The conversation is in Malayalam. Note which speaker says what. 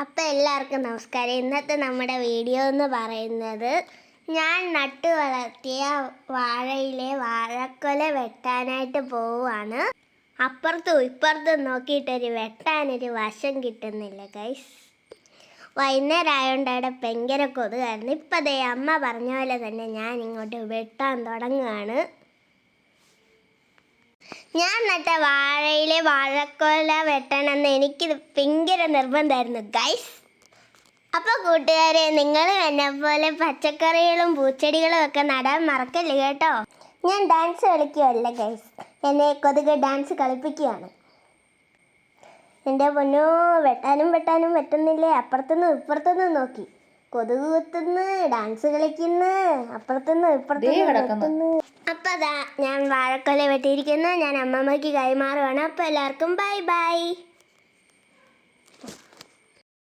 Speaker 1: അപ്പോൾ എല്ലാവർക്കും നമസ്കാരം. ഇന്നത്തെ നമ്മുടെ വീഡിയോ എന്ന് പറയുന്നത് ഞാൻ നട്ടു വളർത്തിയ വാഴയിലെ വാഴക്കൊല വെട്ടാനായിട്ട് പോവുകയാണ്. അപ്പുറത്തും ഇപ്പുറത്തും നോക്കിയിട്ടൊരു വെട്ടാനൊരു വശം കിട്ടുന്നില്ല ഗൈസ്. വൈകുന്നേരം ആയതുകൊണ്ട് അവിടെ ഭയങ്കര കൊതുകായിരുന്നു. ഇപ്പം ദേ അമ്മ പറഞ്ഞ പോലെ തന്നെ ഞാൻ ഇങ്ങോട്ട് വെട്ടാൻ തുടങ്ങുകയാണ്. ഞാൻ നട്ട വാഴയിലെ വാഴക്കൊല വെട്ടണമെന്ന് എനിക്ക് ഭയങ്കര നിർബന്ധമായിരുന്നു ഗൈസ്. അപ്പോൾ കൂട്ടുകാരെ, നിങ്ങൾ എന്നെ പോലെ പച്ചക്കറികളും പൂച്ചെടികളും ഒക്കെ നടാൻ മറക്കല്ലേ കേട്ടോ. ഞാൻ ഡാൻസ് കളിക്കുകയല്ല ഗൈസ്, എന്നെ കൊതുക് ഡാൻസ് കളിപ്പിക്കുകയാണ്. എൻ്റെ പൊന്നോ, വെട്ടാനും പറ്റുന്നില്ലേ. അപ്പുറത്തുനിന്നും ഇപ്പുറത്തുനിന്നും നോക്കി കൊതുക് കുത്തുന്നു, ഡാൻസ് കളിക്കുന്നു, അപ്പുറത്തുനിന്നും ഇപ്പുറത്തുനിന്നും. അപ്പം അതാ ഞാൻ വാഴക്കൊല വെട്ടിയിരിക്കുന്നു. ഞാൻ അമ്മമ്മയ്ക്ക് കൈമാറുകയാണ്. അപ്പോൾ എല്ലാവർക്കും ബൈ ബൈ.